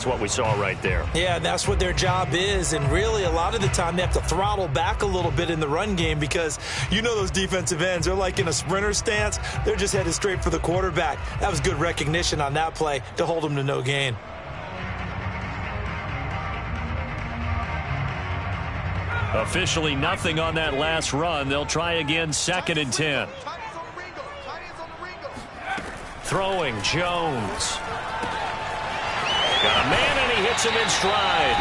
That's what we saw right there. Yeah, that's what their job is, and really a lot of the time they have to throttle back a little bit in the run game because you know those defensive ends, they're like in a sprinter stance. They're just headed straight for the quarterback. That was good recognition on that play to hold them to no gain. Officially nothing on that last run. They'll try again, 2nd and 10. Throwing, Jones. Got a man, and he hits him in stride.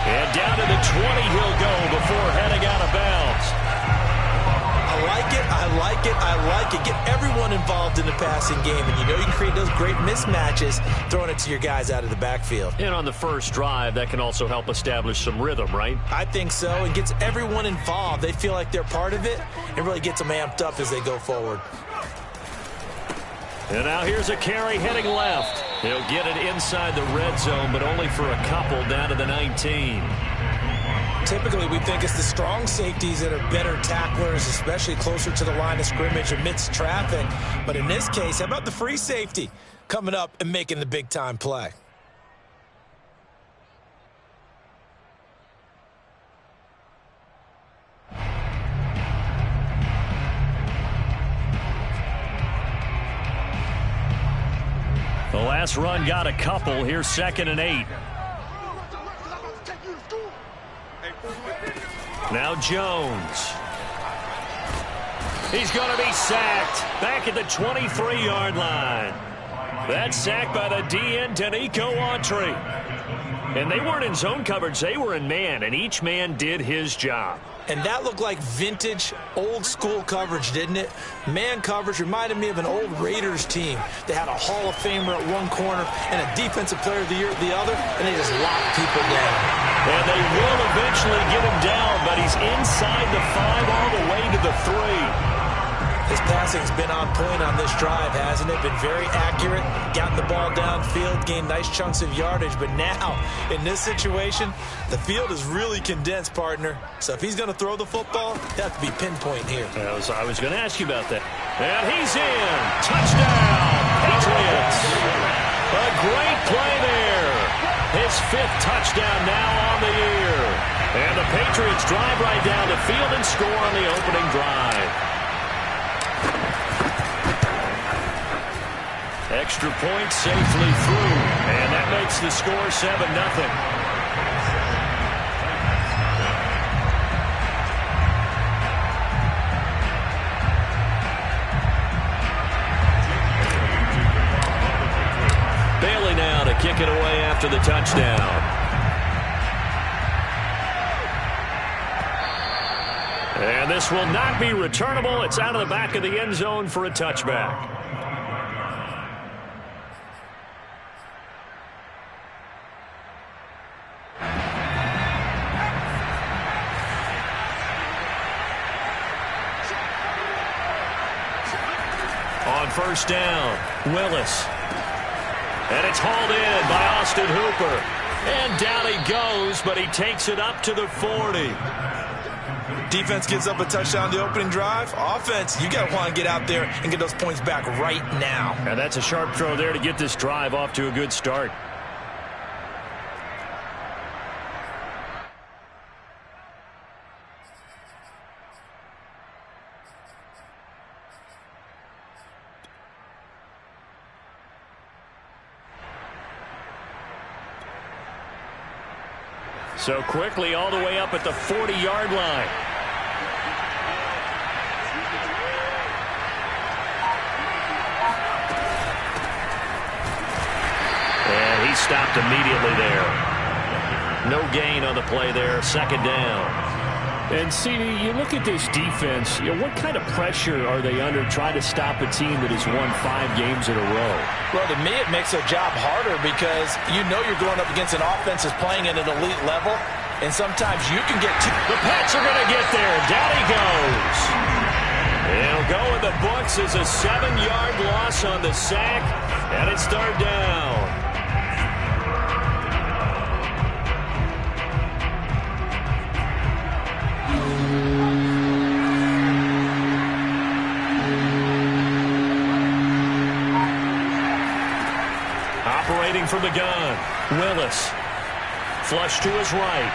And down to the 20 he'll go before heading out of bounds. I like it, I like it, I like it. Get everyone involved in the passing game, and you know you can create those great mismatches throwing it to your guys out of the backfield. And on the first drive, that can also help establish some rhythm, right? I think so. It gets everyone involved. They feel like they're part of it. It really gets them amped up as they go forward. And now here's a carry heading left. He'll get it inside the red zone, but only for a couple down to the 19. Typically, we think it's the strong safeties that are better tacklers, especially closer to the line of scrimmage amidst traffic. But in this case, how about the free safety coming up and making the big-time play? The last run got a couple. Here's 2nd and 8. Now Jones. He's going to be sacked back at the 23-yard line. That's sacked by the DN, Danico Autry. And they weren't in zone coverage. They were in man, and each man did his job. And that looked like vintage, old-school coverage, didn't it? Man coverage reminded me of an old Raiders team. They had a Hall of Famer at one corner and a Defensive Player of the Year at the other, and they just locked people down. And they will eventually get him down, but he's inside the 5 all the way to the 3. His passing's been on point on this drive, hasn't it? Been very accurate, gotten the ball downfield, gained nice chunks of yardage. But now, in this situation, the field is really condensed, partner. So if he's going to throw the football, that has to be pinpoint here. I was going to ask you about that. And he's in. Touchdown, Patriots. A great play there. His 5th touchdown now on the year. And the Patriots drive right down the field and score on the opening drive. Extra point safely through, and that makes the score 7-0. Bailey now to kick it away after the touchdown. And this will not be returnable. It's out of the back of the end zone for a touchback. On first down, Willis. And it's hauled in by Austin Hooper. And down he goes, but he takes it up to the 40. Defense gives up a touchdown the opening drive. Offense, you got to want to get out there and get those points back right now. And that's a sharp throw there to get this drive off to a good start. So quickly all the way up at the 40-yard line. And he stopped immediately there. No gain on the play there. 2nd down. And, CD, you look at this defense, what kind of pressure are they under trying to stop a team that has won 5 games in a row? Well, to me, it makes their job harder because you know you're going up against an offense that's playing at an elite level, and sometimes you can get The Pats are going to get there. Down he goes. It'll go in the books as a 7-yard loss on the sack, and it's 3rd down. Operating from the gun, Willis. Flush to his right.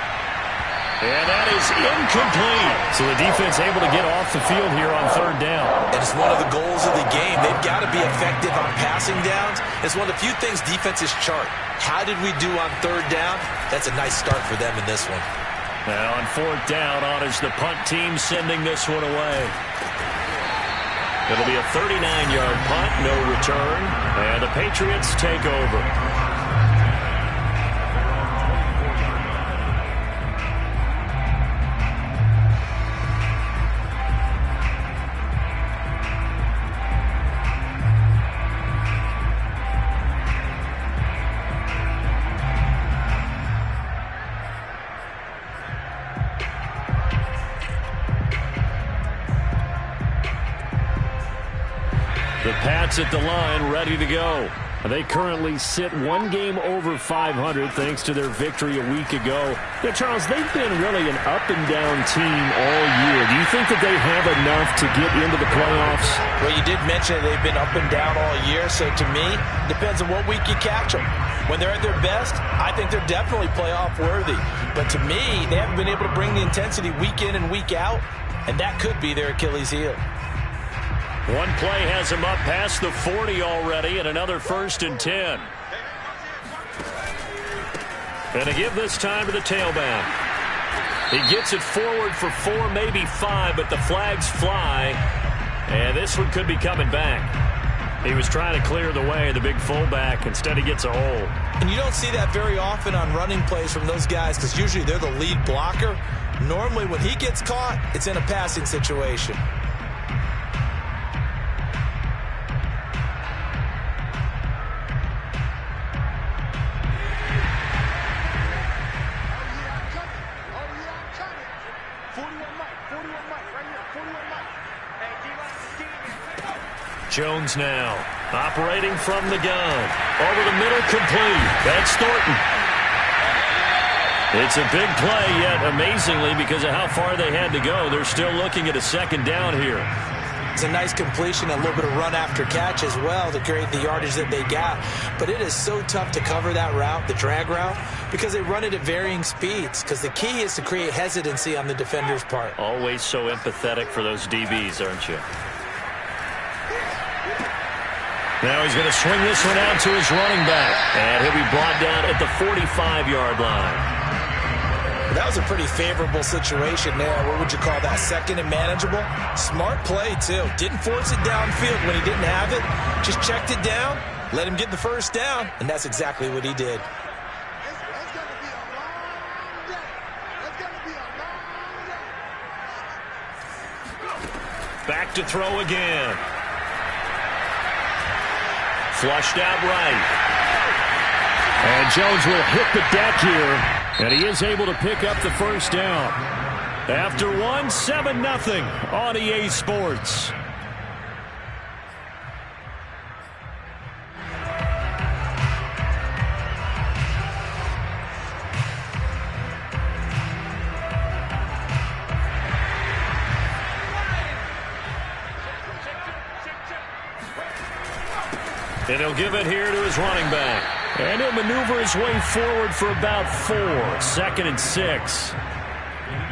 And that is incomplete. So the defense able to get off the field here on third down. And it's one of the goals of the game. They've got to be effective on passing downs. It's one of the few things defenses chart. How did we do on third down? That's a nice start for them in this one. Now on fourth down, on is the punt team sending this one away. It'll be a 39-yard punt, no return. And the Patriots take over. The Pats at the line, ready to go. They currently sit one game over 500 thanks to their victory a week ago. Yeah, Charles, they've been really an up-and-down team all year. Do you think that they have enough to get into the playoffs? Well, you did mention they've been up and down all year, so to me, depends on what week you catch them. When they're at their best, I think they're definitely playoff worthy. But to me, they haven't been able to bring the intensity week in and week out, and that could be their Achilles heel. One play has him up past the 40 already, and another 1st and 10. And to give this time to the tailback. He gets it forward for 4, maybe 5, but the flags fly. And this one could be coming back. He was trying to clear the way, the big fullback. Instead, he gets a hold. And you don't see that very often on running plays from those guys because usually they're the lead blocker. Normally, when he gets caught, it's in a passing situation. Jones now, operating from the gun. Over the middle, complete. That's Thornton. It's a big play, yet amazingly, because of how far they had to go, they're still looking at a 2nd down here. It's a nice completion, a little bit of run after catch as well to create the yardage that they got. But it is so tough to cover that route, the drag route, because they run it at varying speeds. Because the key is to create hesitancy on the defender's part. Always so empathetic for those DBs, aren't you? Now he's going to swing this one out to his running back. And he'll be brought down at the 45-yard line. That was a pretty favorable situation there. What would you call that? 2nd and manageable? Smart play, too. Didn't force it downfield when he didn't have it. Just checked it down, let him get the 1st down, and that's exactly what he did. Back to throw again. Flushed out right. And Jones will hit the deck here. And he is able to pick up the 1st down. After 7-0 on EA Sports. And he'll give it here to his running back. And he'll maneuver his way forward for about 4. 2nd and 6.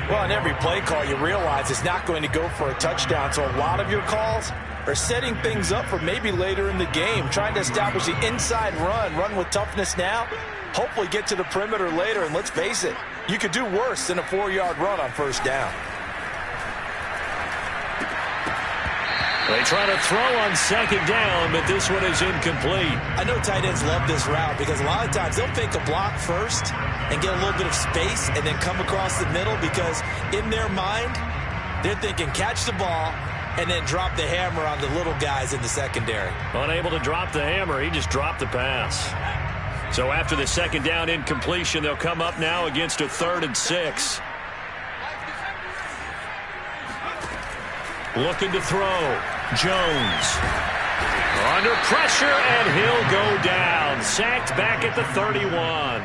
Well, in every play call, you realize it's not going to go for a touchdown. So a lot of your calls are setting things up for maybe later in the game, trying to establish the inside run with toughness now, hopefully get to the perimeter later. And let's face it, you could do worse than a 4-yard run on 1st down. They try to throw on 2nd down, but this one is incomplete. I know tight ends love this route because a lot of times they'll fake a block first and get a little bit of space and then come across the middle because in their mind, they're thinking catch the ball and then drop the hammer on the little guys in the secondary. Unable to drop the hammer, he just dropped the pass. So after the 2nd down incompletion, they'll come up now against a 3rd and 6. Looking to throw. Jones. Under pressure, and he'll go down. Sacked back at the 31.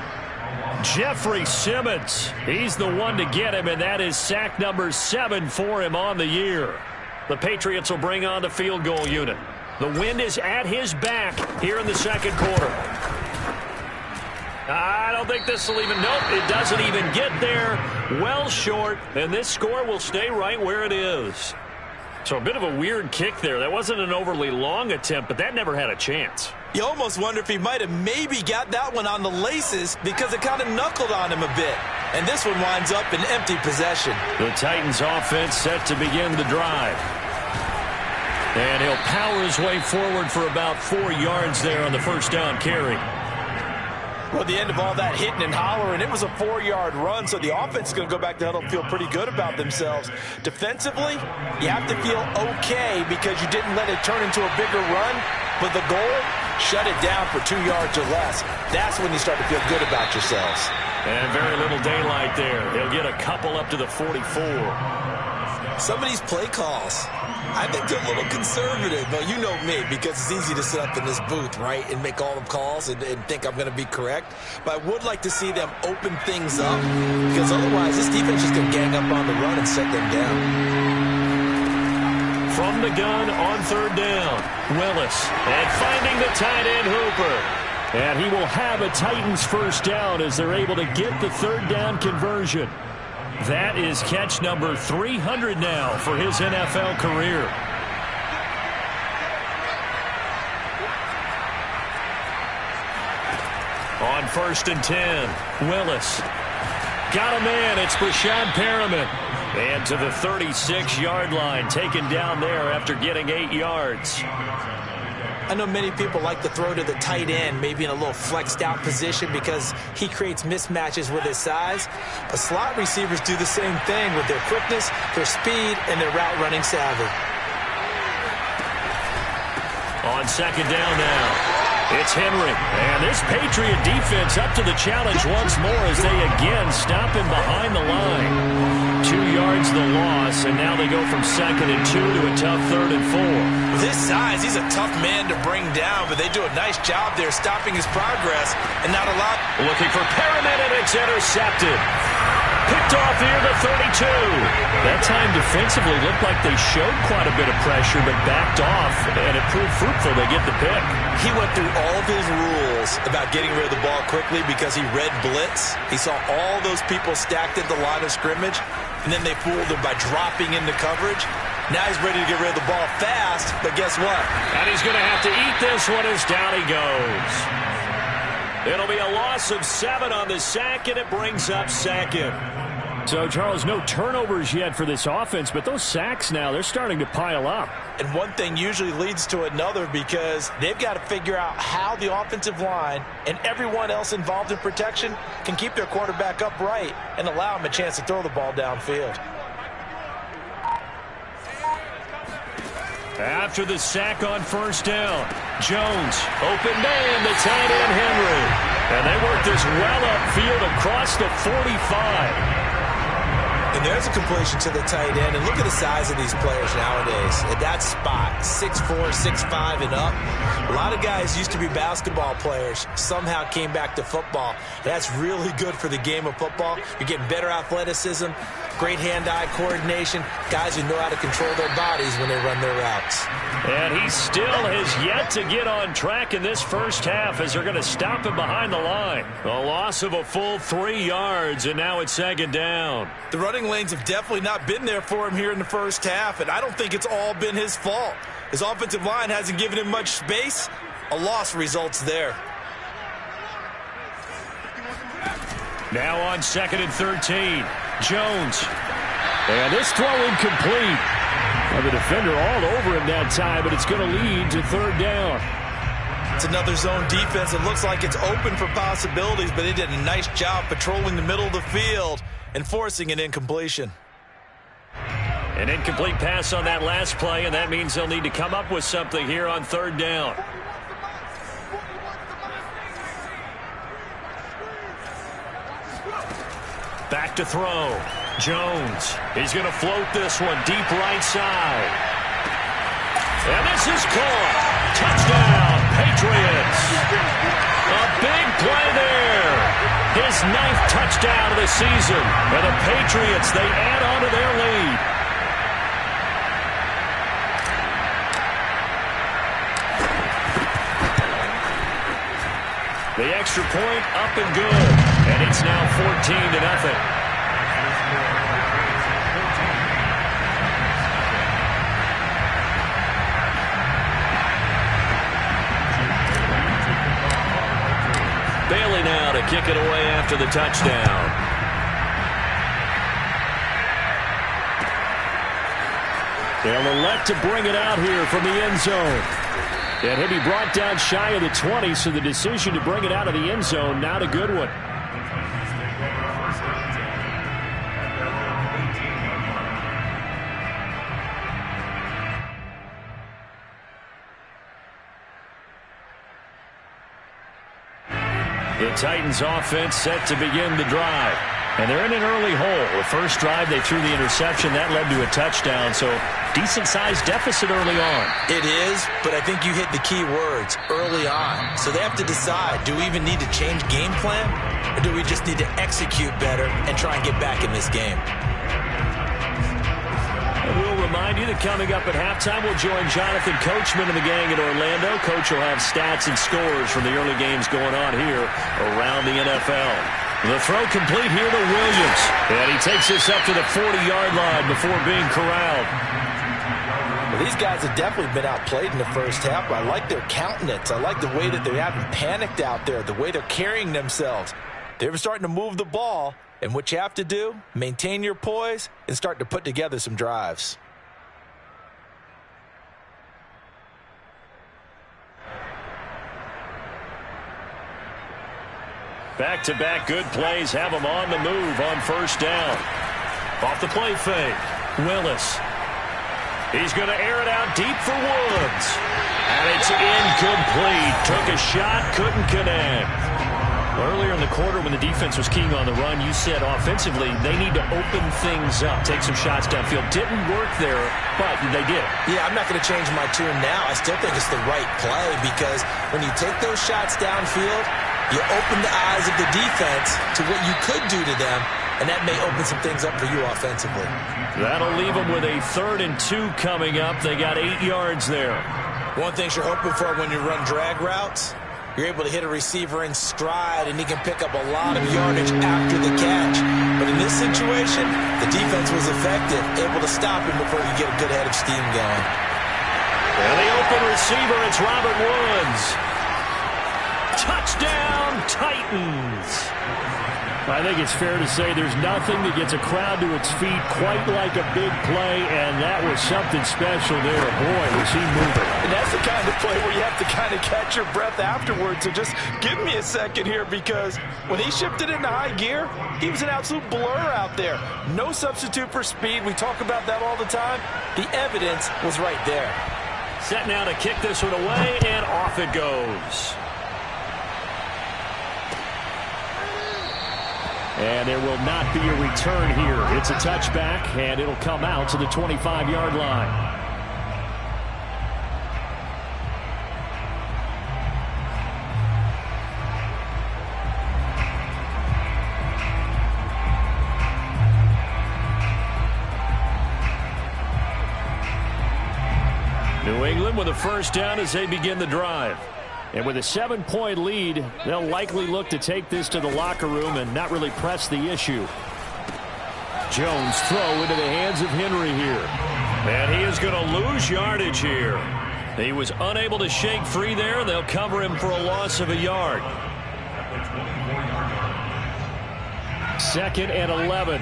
Jeffrey Simmons. He's the one to get him, and that is sack number 7 for him on the year. The Patriots will bring on the field goal unit. The wind is at his back here in the 2nd quarter. I don't think this will even, nope, it doesn't even get there. Well short, and this score will stay right where it is. So a bit of a weird kick there. That wasn't an overly long attempt, but that never had a chance. You almost wonder if he might have maybe got that one on the laces because it kind of knuckled on him a bit. And this one winds up in empty possession. The Titans offense set to begin the drive. And he'll power his way forward for about 4 yards there on the first down carry. Well, at the end of all that hitting and hollering, it was a 4-yard run, so the offense is going to go back to huddle and feel pretty good about themselves. Defensively, you have to feel okay because you didn't let it turn into a bigger run, but the goal, shut it down for 2 yards or less. That's when you start to feel good about yourselves. And very little daylight there. They'll get a couple up to the 44. Some of these play calls, I think they're a little conservative, but you know me, because it's easy to sit up in this booth, right, and make all the calls and think I'm going to be correct. But I would like to see them open things up, because otherwise this defense is going to gang up on the run and set them down. From the gun on third down, Willis, and finding the tight end Hooper. And he will have a Titans first down as they're able to get the third down conversion. That is catch number 300 now for his NFL career. On 1st and 10, Willis. Got a man, it's Brashad Perriman. And to the 36-yard line, taken down there after getting 8 yards. I know many people like to throw to the tight end, maybe in a little flexed out position because he creates mismatches with his size. But slot receivers do the same thing with their quickness, their speed, and their route running savvy. On second down now, it's Henry. And this Patriot defense up to the challenge once more as they again stop him behind the line. 2 yards the loss, and now they go from 2nd and 2 to a tough 3rd and 4. With his size, he's a tough man to bring down, but they do a nice job there stopping his progress and not a lot. Looking for Perriman, and it's intercepted. Picked off near the 32. That time defensively looked like they showed quite a bit of pressure, but backed off, and it proved fruitful. They get the pick. He went through all of his rules about getting rid of the ball quickly because he read blitz. He saw all those people stacked at the line of scrimmage, and then they fooled him by dropping into coverage. Now he's ready to get rid of the ball fast, but guess what? And he's going to have to eat this one as down he goes. It'll be a loss of 7 on the sack, and it brings up 2nd. So, Charles, no turnovers yet for this offense, but those sacks now, they're starting to pile up. And one thing usually leads to another because they've got to figure out how the offensive line and everyone else involved in protection can keep their quarterback upright and allow him a chance to throw the ball downfield. After the sack on 1st down, Jones, open man, the tight end Henry. And they work this well upfield across the 45. And there's a completion to the tight end. And look at the size of these players nowadays. At that spot, 6'4", 6'5", and up. A lot of guys used to be basketball players, somehow came back to football. That's really good for the game of football. You're getting better athleticism, great hand-eye coordination, guys who know how to control their bodies when they run their routes. And he still has yet to get on track in this first half as they're going to stop him behind the line. A loss of a full 3 yards, and now it's 2nd down. The running lanes have definitely not been there for him here in the first half, and I don't think it's all been his fault. His offensive line hasn't given him much space. A loss results there. Now on 2nd and 13, Jones. And this throw incomplete. Well, the defender all over him that time, but it's going to lead to 3rd down. It's another zone defense. It looks like it's open for possibilities, but they did a nice job patrolling the middle of the field and forcing an incompletion. An incomplete pass on that last play, and that means they'll need to come up with something here on 3rd down. Back to throw. Jones. He's going to float this one deep right side. And this is caught. Touchdown, Patriots. A big play there. His 9th touchdown of the season. And the Patriots, they add on to their lead. The extra point up and good. And it's now 14-0. Bailey now to kick it away after the touchdown. They'll elect to bring it out here from the end zone. And he'll be brought down shy of the 20, so the decision to bring it out of the end zone, not a good one. The Titans offense set to begin the drive. And they're in an early hole. The first drive, they threw the interception. That led to a touchdown, so decent-sized deficit early on. It is, but I think you hit the key words, early on. So they have to decide, do we even need to change game plan, or do we just need to execute better and try and get back in this game? And we'll remind you that coming up at halftime, we'll join Jonathan Coachman and the gang in Orlando. Coach will have stats and scores from the early games going on here around the NFL. The throw complete here to Williams. And he takes this up to the 40-yard line before being corralled. Well, these guys have definitely been outplayed in the first half. I like their countenance. I like the way that they haven't panicked out there, the way they're carrying themselves. They're starting to move the ball. And what you have to do, maintain your poise and start to put together some drives. Back-to-back good plays have them on the move on first down. Off the play fake. Willis. He's going to air it out deep for Woods. And it's incomplete. Took a shot, couldn't connect. Earlier in the quarter when the defense was keying on the run, you said offensively they need to open things up, take some shots downfield. Didn't work there, but they did. Yeah, I'm not going to change my tune now. I still think it's the right play because when you take those shots downfield, you open the eyes of the defense to what you could do to them, and that may open some things up for you offensively. That'll leave them with a 3rd and 2 coming up. They got 8 yards there. One thing you're hoping for when you run drag routes, you're able to hit a receiver in stride, and he can pick up a lot of yardage after the catch. But in this situation, the defense was effective, able to stop him before he get a good head of steam going. And the open receiver, it's Robert Woods. Touchdown, Titans. I think it's fair to say there's nothing that gets a crowd to its feet quite like a big play, and that was something special there. Boy, was he moving. And that's the kind of play where you have to kind of catch your breath afterwards. So just give me a second here, because when he shifted into high gear, he was an absolute blur out there. No substitute for speed. We talk about that all the time. The evidence was right there. Set now to kick this one away, and off it goes. And there will not be a return here. It's a touchback, and it'll come out to the 25-yard line. New England with a first down as they begin the drive. And with a 7-point lead, they'll likely look to take this to the locker room and not really press the issue. Jones throw into the hands of Henry here. And he is going to lose yardage here. He was unable to shake free there. They'll cover him for a loss of a yard. 2nd and 11.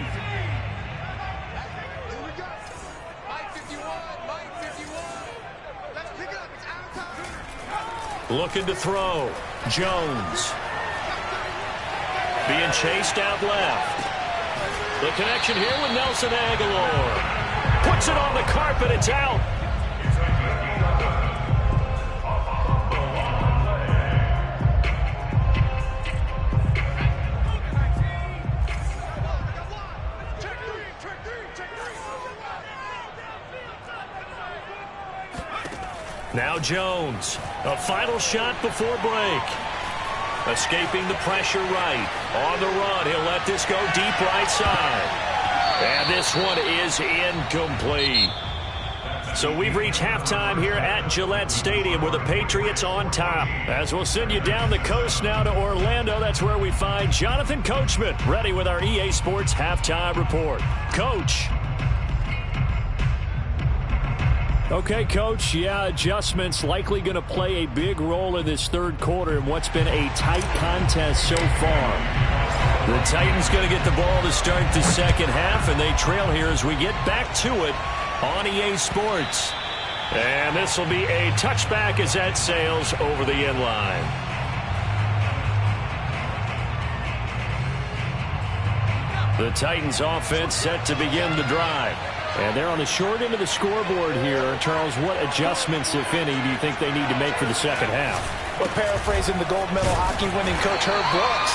Looking to throw. Jones. Being chased out left. The connection here with Nelson Aguilar. Puts it on the carpet. It's out. Now Jones, a final shot before break. Escaping the pressure right. On the run, he'll let this go deep right side. And this one is incomplete. So we've reached halftime here at Gillette Stadium with the Patriots on top. As we'll send you down the coast now to Orlando, that's where we find Jonathan Coachman ready with our EA Sports Halftime Report. Coach. Okay, Coach, adjustments likely going to play a big role in this third quarter in what's been a tight contest so far. The Titans going to get the ball to start the second half, and they trail here as we get back to it on EA Sports. And this will be a touchback as that sails over the end line. The Titans offense set to begin the drive. And they're on the short end of the scoreboard here. Charles, what adjustments, if any, do you think they need to make for the second half? Well, paraphrasing the gold medal hockey winning coach Herb Brooks,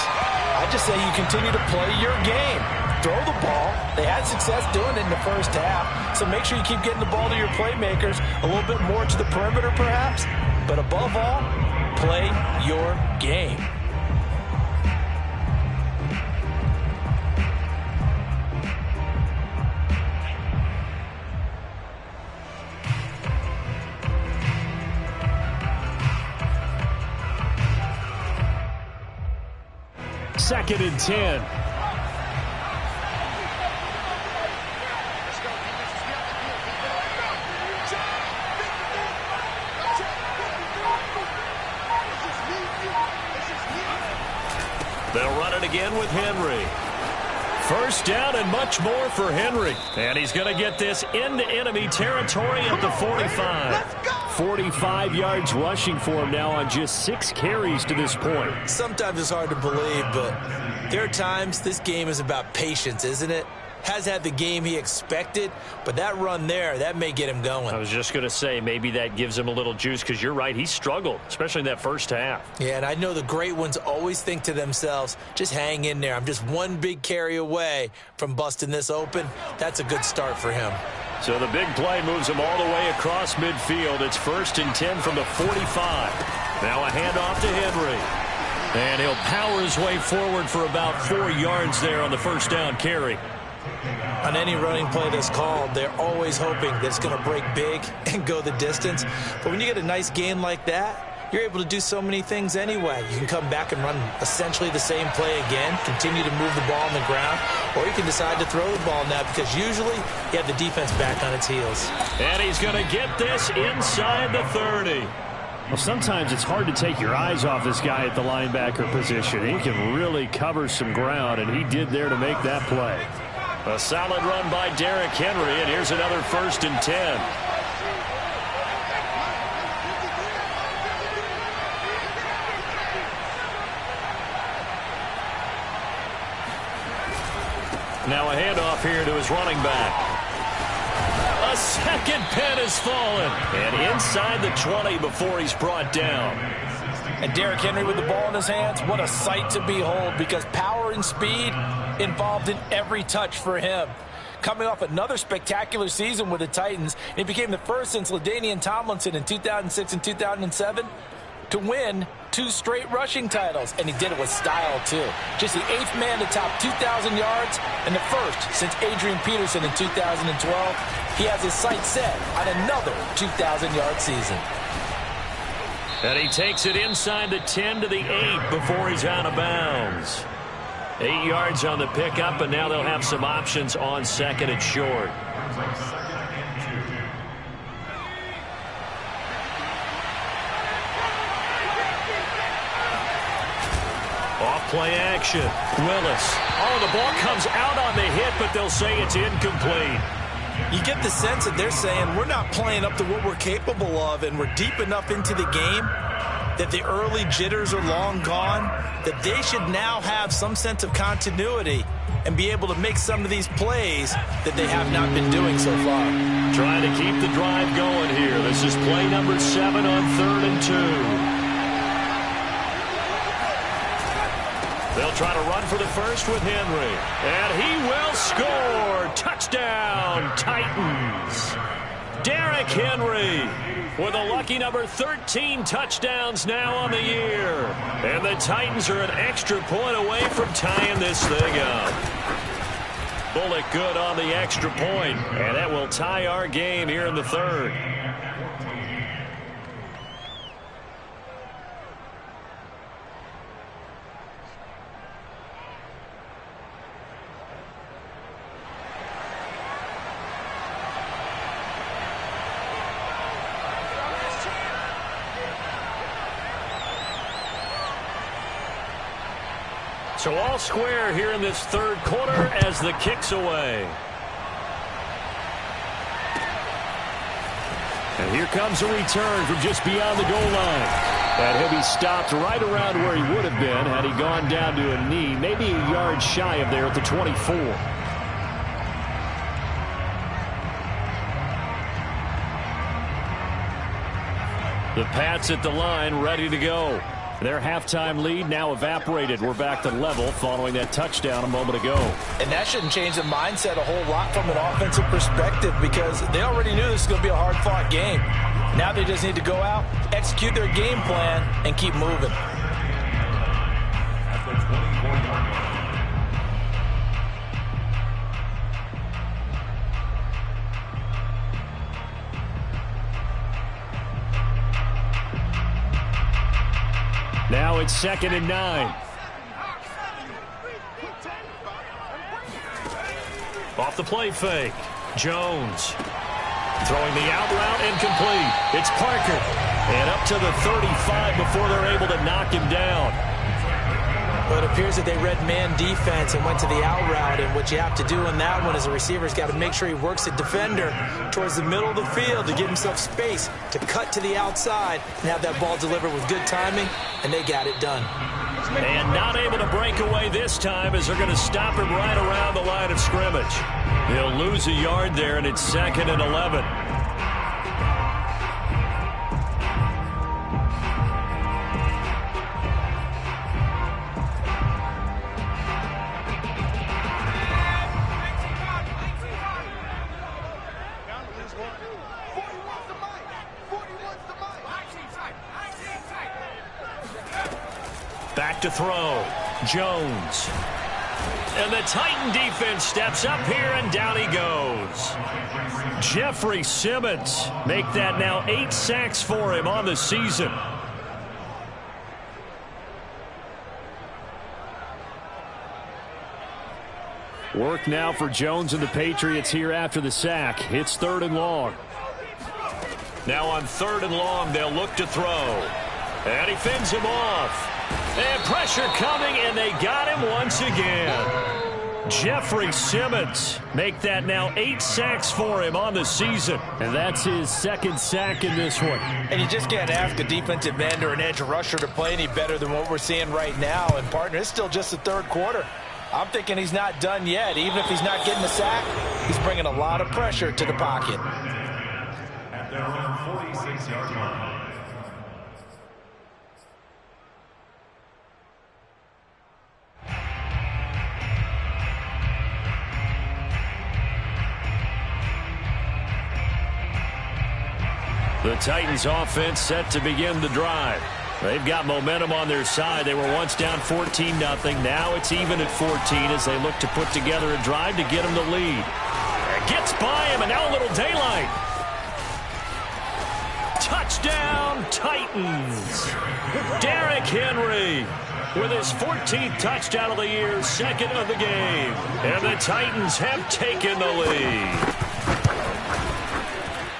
I just say you continue to play your game. Throw the ball. They had success doing it in the first half, so make sure you keep getting the ball to your playmakers, a little bit more to the perimeter perhaps, but above all, play your game. Second and 10. They'll run it again with Henry. First down and much more for Henry. And he's going to get this into enemy territory at the 45. 45 yards rushing for him now on just 6 carries to this point. Sometimes it's hard to believe, but there are times this game is about patience, isn't it? Has had the game he expected, but that run there, that may get him going. I was just going to say, maybe that gives him a little juice, because you're right, he struggled, especially in that first half. Yeah, and I know the great ones always think to themselves, just hang in there. I'm just one big carry away from busting this open. That's a good start for him. So the big play moves him all the way across midfield. It's 1st and 10 from the 45. Now a handoff to Henry. And he'll power his way forward for about 4 yards there on the first down carry. On any running play that's called, they're always hoping that it's going to break big and go the distance. But when you get a nice gain like that, you're able to do so many things anyway. You can come back and run essentially the same play again, continue to move the ball on the ground, or you can decide to throw the ball now because usually you have the defense back on its heels. And he's going to get this inside the 30. Well, sometimes it's hard to take your eyes off this guy at the linebacker position. He can really cover some ground, and he did there to make that play. A solid run by Derrick Henry, and here's another 1st and 10. Now a handoff here to his running back. A second pin has fallen. And inside the 20 before he's brought down. And Derrick Henry with the ball in his hands, what a sight to behold, because power and speed involved in every touch for him. Coming off another spectacular season with the Titans, he became the first since LaDainian Tomlinson in 2006 and 2007 to win 2 straight rushing titles, and he did it with style too. Just the 8th man to top 2,000 yards and the first since Adrian Peterson in 2012. He has his sights set on another 2,000-yard season. And he takes it inside the 10 to the 8 before he's out of bounds. 8 yards on the pickup, and now they'll have some options on 2nd and short. Off-play action. Willis. Oh, the ball comes out on the hit, but they'll say it's incomplete. You get the sense that they're saying we're not playing up to what we're capable of, and we're deep enough into the game that the early jitters are long gone, that they should now have some sense of continuity and be able to make some of these plays that they have not been doing so far. Trying to keep the drive going here. This is play number 7 on 3rd and 2. They'll try to run for the first with Henry. And he will score. Touchdown, Titans. Derrick Henry with a lucky number 13 touchdowns now on the year. And the Titans are an extra point away from tying this thing up. Bullock good on the extra point, and that will tie our game here in the third. So all square here in this third quarter as the kick's away. And here comes a return from just beyond the goal line. And he'll be stopped right around where he would have been had he gone down to a knee, maybe a yard shy of there at the 24. The Pats at the line, ready to go. Their halftime lead now evaporated. We're back to level following that touchdown a moment ago. And that shouldn't change the mindset a whole lot from an offensive perspective because they already knew this was going to be a hard-fought game. Now they just need to go out, execute their game plan, and keep moving. Now it's 2nd and 9. Off the play fake. Jones throwing the out route incomplete. It's Parker. And up to the 35 before they're able to knock him down. Well, it appears that they read man defense and went to the out route. And what you have to do in that one is the receiver's got to make sure he works the defender towards the middle of the field to give himself space to cut to the outside and have that ball delivered with good timing, and they got it done. And not able to break away this time as they're going to stop him right around the line of scrimmage. He'll lose a yard there, and it's 2nd and 11. Back to throw. Jones. And the Titan defense steps up here, and down he goes. Jeffrey Simmons make that now 8 sacks for him on the season. Work now for Jones and the Patriots here after the sack. It's 3rd and long. Now on 3rd and long, they'll look to throw. And he fends him off. And pressure coming, and they got him once again. Jeffrey Simmons make that now 8 sacks for him on the season. And that's his 2nd sack in this one. And you just can't ask a defensive end or an edge rusher to play any better than what we're seeing right now. And, partner, it's still just the 3rd quarter. I'm thinking he's not done yet. Even if he's not getting a sack, he's bringing a lot of pressure to the pocket. At their own 46-yard line. The Titans offense set to begin the drive. They've got momentum on their side. They were once down 14-0. Now it's even at 14 as they look to put together a drive to get them the lead. Gets by him, and now a little daylight. Touchdown, Titans. Derrick Henry with his 14th touchdown of the year, 2nd of the game. And the Titans have taken the lead.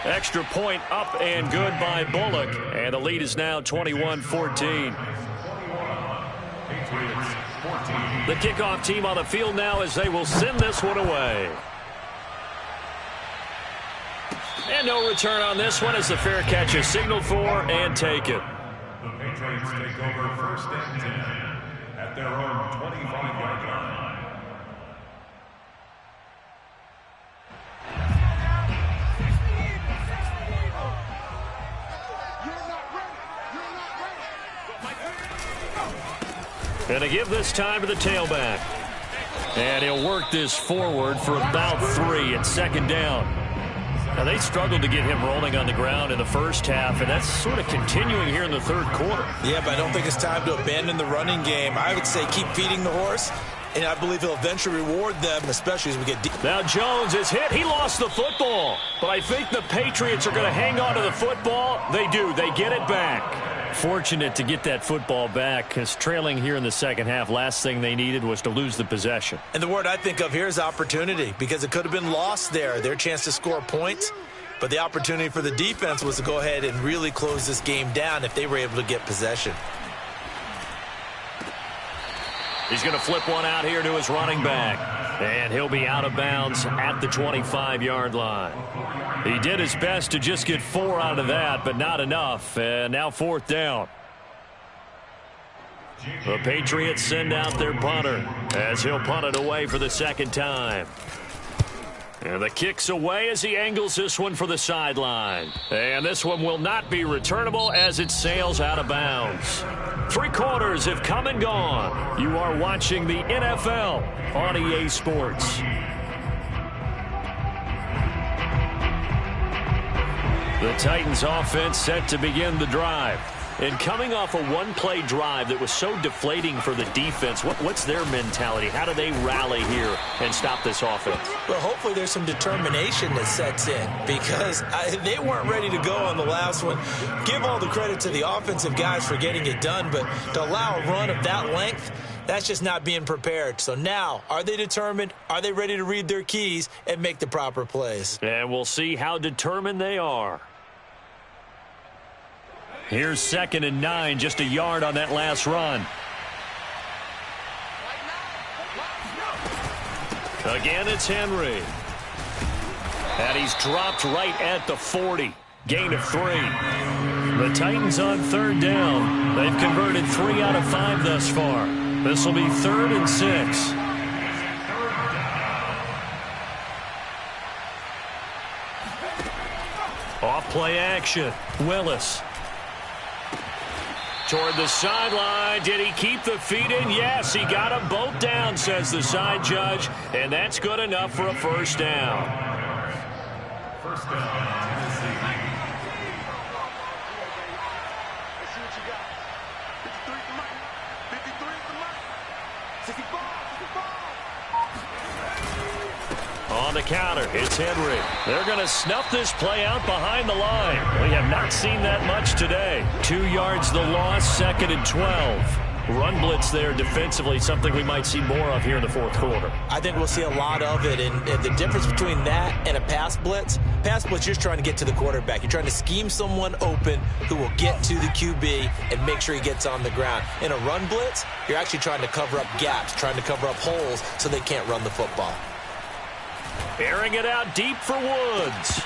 Extra point up and good by Bullock. And the lead is now 21-14. The kickoff team on the field now as they will send this one away. And no return on this one as the fair catch is signaled for and taken. The Patriots take over 1st and 10 at their own 25-yard line. And they give this time to the tailback. And he'll work this forward for about 3 at 2nd down. Now, they struggled to get him rolling on the ground in the first half, and that's sort of continuing here in the 3rd quarter. Yeah, but I don't think it's time to abandon the running game. I would say keep feeding the horse, And I believe he'll eventually reward them, especially as we get deep. Now Jones is hit. He lost the football. But I think the Patriots are going to hang on to the football. They do. They get it back. Fortunate to get that football back, because trailing here in the second half, last thing they needed was to lose the possession. And the word I think of here is opportunity, because it could have been lost there. Their chance to score points. But the opportunity for the defense was to go ahead and really close this game down if they were able to get possession. He's going to flip one out here to his running back. And he'll be out of bounds at the 25-yard line. He did his best to just get 4 out of that, but not enough. And now 4th down. The Patriots send out their punter as he'll punt it away for the second time. And the kick's away as he angles this one for the sideline. And this one will not be returnable as it sails out of bounds. 3 quarters have come and gone. You are watching the NFL on EA Sports. The Titans offense set to begin the drive. And coming off a one-play drive that was so deflating for the defense, what's their mentality? How do they rally here and stop this offense? Well, hopefully there's some determination that sets in, because they weren't ready to go on the last one. Give all the credit to the offensive guys for getting it done, but to allow a run of that length, that's just not being prepared. So now, are they determined? Are they ready to read their keys and make the proper plays? And we'll see how determined they are. Here's 2nd and 9, just a yard on that last run. Again, it's Henry. And he's dropped right at the 40. Gain of 3. The Titans on 3rd down. They've converted 3 out of 5 thus far. This will be 3rd and 6. Off play action. Willis. Toward the sideline. Did he keep the feet in? Yes, he got them both down, says the side judge. And that's good enough for a 1st down. 1st down, Tennessee. Let's see what you got. 53 for Mike. 53 for Mike. 65. On the counter, it's Henry. They're going to snuff this play out behind the line. We have not seen that much today. 2 yards the loss, 2nd and 12. Run blitz there defensively, something we might see more of here in the 4th quarter. I think we'll see a lot of it, and the difference between that and a pass blitz, you're just trying to get to the quarterback. You're trying to scheme someone open who will get to the QB and make sure he gets on the ground. In a run blitz, you're actually trying to cover up gaps, trying to cover up holes so they can't run the football. Airing it out deep for Woods.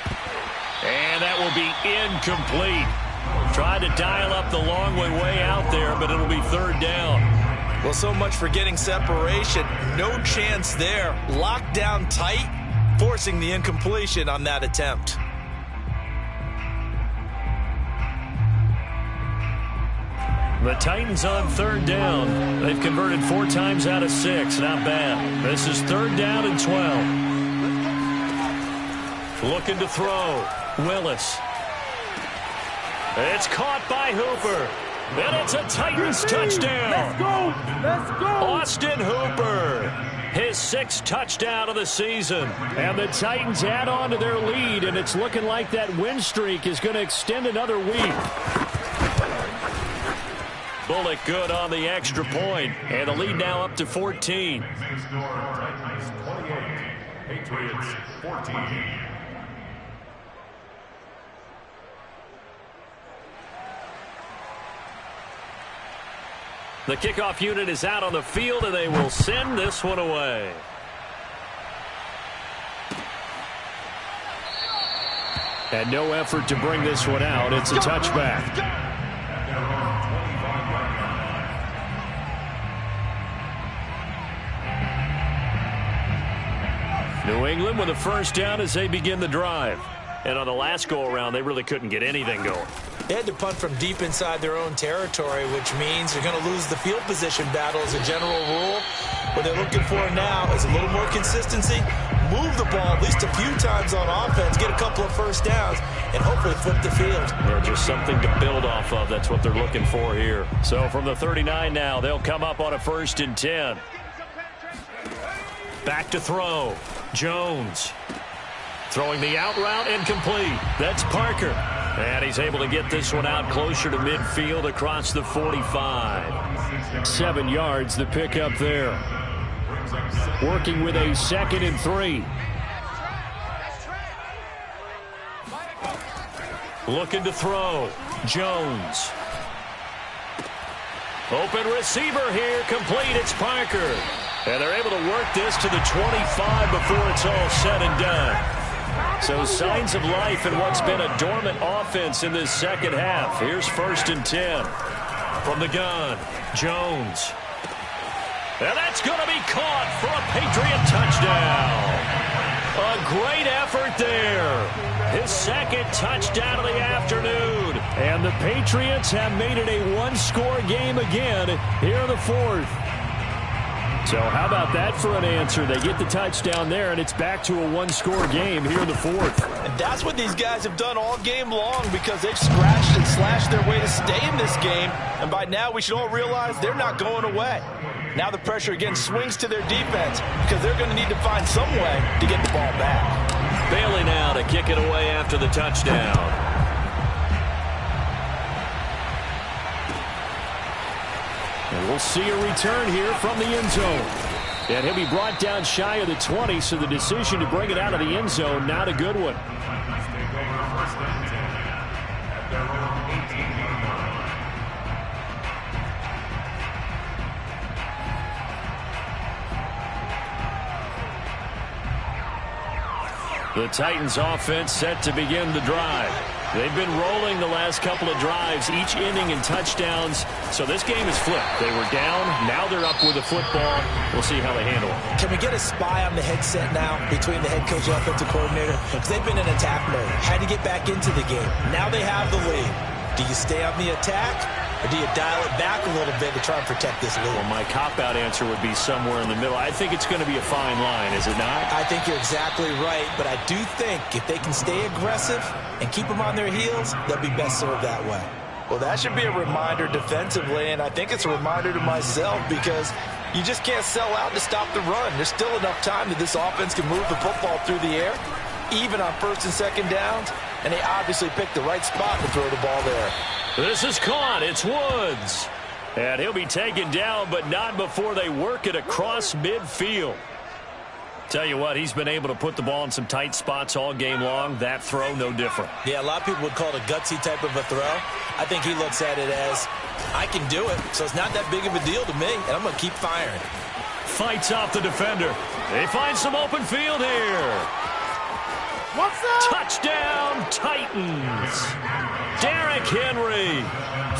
And that will be incomplete. Tried to dial up the long way out there, but it'll be 3rd down. Well, so much for getting separation. No chance there. Locked down tight, forcing the incompletion on that attempt. The Titans on 3rd down. They've converted 4 times out of 6. Not bad. This is 3rd down and 12. Looking to throw. Willis. It's caught by Hooper. And it's a Titans touchdown. Let's go. Let's go. Austin Hooper. His 6th touchdown of the season. And the Titans add on to their lead, and it's looking like that win streak is going to extend another week. Bullock good on the extra point, and the lead now up to 14. Titans 28, Patriots 14. The kickoff unit is out on the field, and they will send this one away. And no effort to bring this one out. It's a touchback. New England with a 1st down as they begin the drive. And on the last go-around, they really couldn't get anything going. They had to punt from deep inside their own territory, which means they're going to lose the field position battle as a general rule. What they're looking for now is a little more consistency, move the ball at least a few times on offense, get a couple of 1st downs, and hopefully flip the field. Yeah, just something to build off of. That's what they're looking for here. So from the 39 now, they'll come up on a 1st and 10. Back to throw. Jones. Throwing the out route and complete. That's Parker. And he's able to get this one out closer to midfield across the 45. 7 yards, the pickup there. Working with a 2nd and 3. Looking to throw. Jones. Open receiver here. Complete. It's Parker. And they're able to work this to the 25 before it's all said and done. So signs of life in what's been a dormant offense in this second half. Here's 1st and 10. From the gun, Jones. And that's going to be caught for a Patriot touchdown. A great effort there. His 2nd touchdown of the afternoon. And the Patriots have made it a one-score game again here in the 4th. So how about that for an answer? They get the touchdown there, and it's back to a one-score game here in the 4th. And that's what these guys have done all game long because they've scratched and slashed their way to stay in this game. And by now, we should all realize they're not going away. Now the pressure again swings to their defense because they're going to need to find some way to get the ball back. Bailey now to kick it away after the touchdown. And we'll see a return here from the end zone. And he'll be brought down shy of the 20, so the decision to bring it out of the end zone, not a good one. The Titans offense set to begin the drive. They've been rolling the last couple of drives, each ending in touchdowns. So this game is flipped. They were down. Now they're up with the football. We'll see how they handle it. Can we get a spy on the headset now between the head coach and offensive coordinator? Because they've been in attack mode. Had to get back into the game. Now they have the lead. Do you stay on the attack, or do you dial it back a little bit to try and protect this lead? Well, my cop-out answer would be somewhere in the middle. I think it's going to be a fine line, is it not? I think you're exactly right, but I do think if they can stay aggressive and keep them on their heels, they'll be best served that way. Well, that should be a reminder defensively, and I think it's a reminder to myself because you just can't sell out to stop the run. There's still enough time that this offense can move the football through the air, even on 1st and 2nd downs, and they obviously picked the right spot to throw the ball there. This is caught. It's Woods. And he'll be taken down, but not before they work it across midfield. Tell you what, he's been able to put the ball in some tight spots all game long. That throw, no different. Yeah, a lot of people would call it a gutsy type of a throw. I think he looks at it as, I can do it, so it's not that big of a deal to me, and I'm going to keep firing. Fights off the defender. They find some open field here. What's up? Touchdown, Titans. Derrick Henry,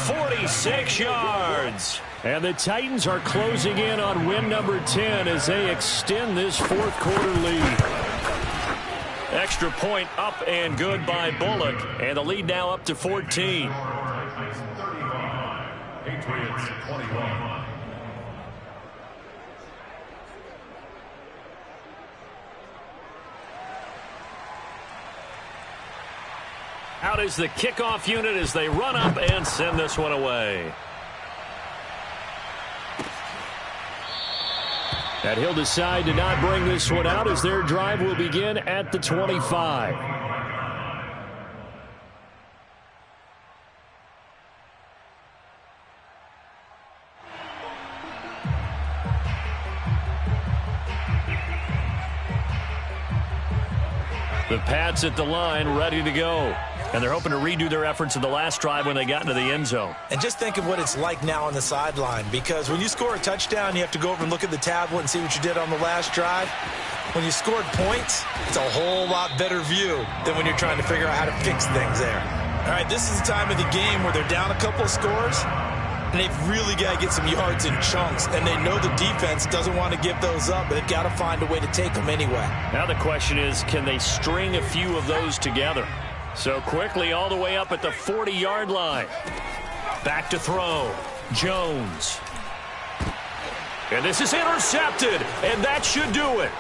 46 yards. And the Titans are closing in on win number 10 as they extend this 4th quarter lead. Extra point up and good by Bullock. And the lead now up to 14. Patriots 21. Out is the kickoff unit as they run up and send this one away. And he'll decide to not bring this one out as their drive will begin at the 25. The Pats at the line, ready to go. And they're hoping to redo their efforts in the last drive when they got into the end zone. And just think of what it's like now on the sideline, because when you score a touchdown, you have to go over and look at the tablet and see what you did on the last drive. When you scored points, it's a whole lot better view than when you're trying to figure out how to fix things there. All right, this is the time of the game where they're down a couple of scores, and they've really got to get some yards in chunks, and they know the defense doesn't want to give those up, but they've got to find a way to take them anyway. Now the question is, can they string a few of those together? So quickly all the way up at the 40-yard line. Back to throw. Jones. And this is intercepted, and that should do it.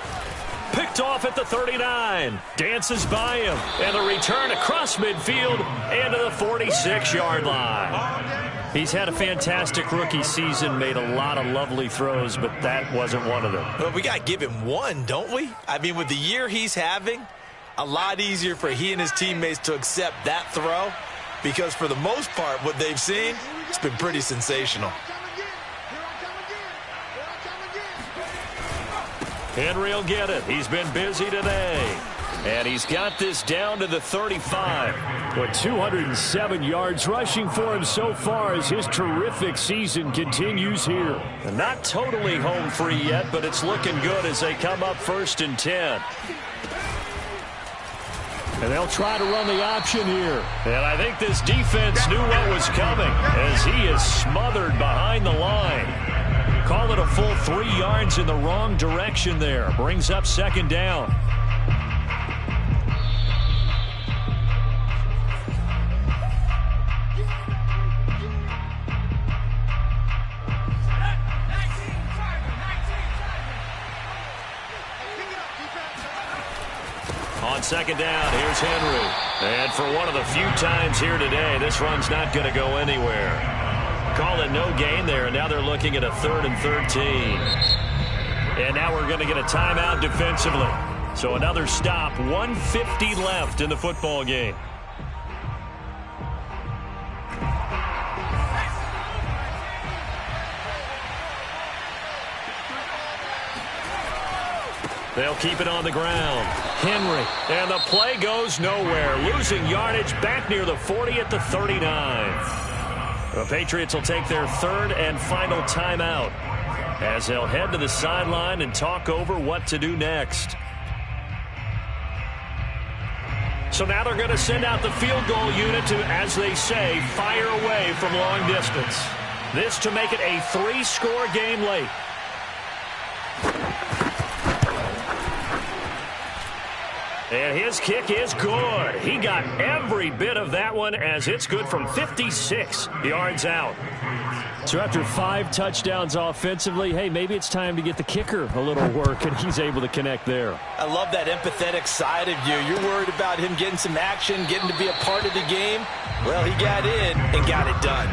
Picked off at the 39. Dances by him. And the return across midfield and to the 46-yard line. He's had a fantastic rookie season, made a lot of lovely throws, but that wasn't one of them. Well, we got to give him one, don't we? I mean, with the year he's having, a lot easier for he and his teammates to accept that throw, because for the most part, what they've seen, it's been pretty sensational. Henry will get it. He's been busy today. And he's got this down to the 35. With 207 yards rushing for him so far as his terrific season continues here. And not totally home free yet, but it's looking good as they come up 1st and 10. And they'll try to run the option here. And I think this defense knew what was coming as he is smothered behind the line. Call it a full 3 yards in the wrong direction there. Brings up 2nd down. On 2nd down, here's Henry. And for one of the few times here today, this run's not going to go anywhere. Call it no gain there, and now they're looking at a 3rd and 13. And now we're going to get a timeout defensively. So another stop, 1:50 left in the football game. They'll keep it on the ground. Henry, and the play goes nowhere. Losing yardage back near the 40 at the 39. The Patriots will take their 3rd and final timeout as they'll head to the sideline and talk over what to do next. So now they're going to send out the field goal unit to, as they say, fire away from long distance. This to make it a 3-score game late. And his kick is good. He got every bit of that one as it's good from 56 yards out. So after 5 touchdowns offensively, hey, maybe it's time to get the kicker a little work, and he's able to connect there. I love that empathetic side of you. You're worried about him getting some action, getting to be a part of the game. Well, he got in and got it done.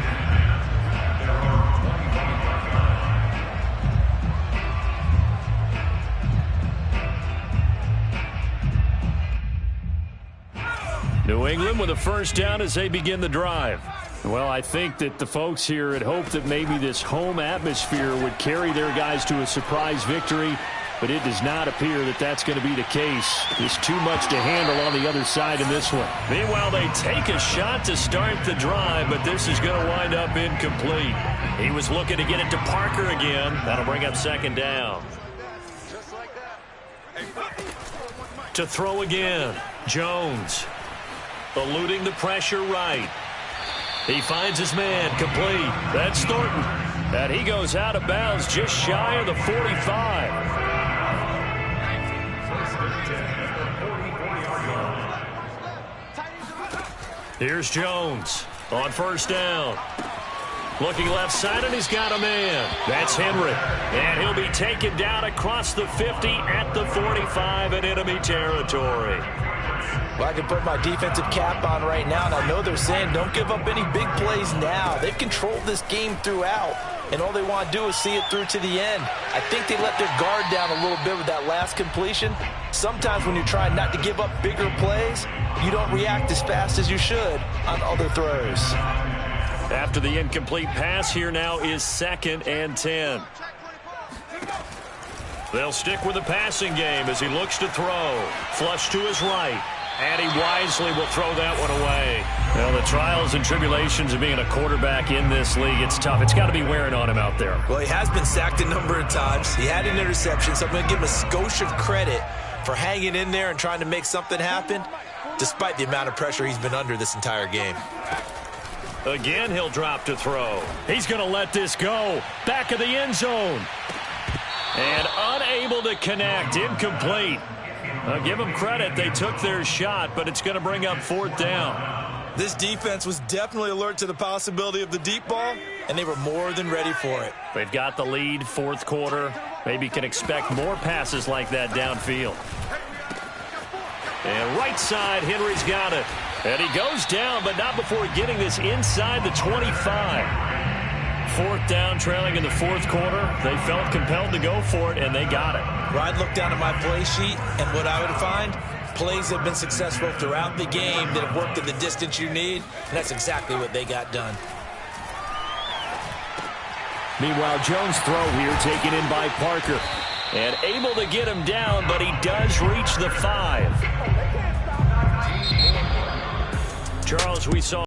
New England with a 1st down as they begin the drive. Well, I think that the folks here had hoped that maybe this home atmosphere would carry their guys to a surprise victory, but it does not appear that that's going to be the case. There's too much to handle on the other side in this one. Meanwhile, they take a shot to start the drive, but this is going to wind up incomplete. He was looking to get it to Parker again. That'll bring up 2nd down. To throw again, Jones. Eluding the pressure right. He finds his man complete. That's Thornton. And he goes out of bounds just shy of the 45. Here's Jones on 1st down. Looking left side, and he's got a man. That's Henry. And he'll be taken down across the 50 at the 45 in enemy territory. Well, I can put my defensive cap on right now, and I know they're saying don't give up any big plays now. They've controlled this game throughout, and all they want to do is see it through to the end. I think they let their guard down a little bit with that last completion. Sometimes when you're trying not to give up bigger plays, you don't react as fast as you should on other throws. After the incomplete pass, here now is 2nd and 10. They'll stick with the passing game as he looks to throw. Flush to his right. And he wisely will throw that one away. Well, the trials and tribulations of being a quarterback in this league, it's tough. It's got to be wearing on him out there. Well, he has been sacked a number of times. He had an interception, so I'm going to give him a skosh of credit for hanging in there and trying to make something happen, despite the amount of pressure he's been under this entire game. Again, he'll drop to throw. He's going to let this go. Back of the end zone. And unable to connect. Incomplete. I'll give them credit. They took their shot, but it's going to bring up 4th down. This defense was definitely alert to the possibility of the deep ball, and they were more than ready for it. They've got the lead, 4th quarter. Maybe can expect more passes like that downfield. And right side, Henry's got it. And he goes down, but not before getting this inside the 25. 4th down, trailing in the 4th quarter. They felt compelled to go for it, and they got it. Well, I'd look down at my play sheet, and what I would find, plays have been successful throughout the game that have worked at the distance you need, and that's exactly what they got done. Meanwhile, Jones' throw here taken in by Parker. And able to get him down, but he does reach the 5. Charles, we saw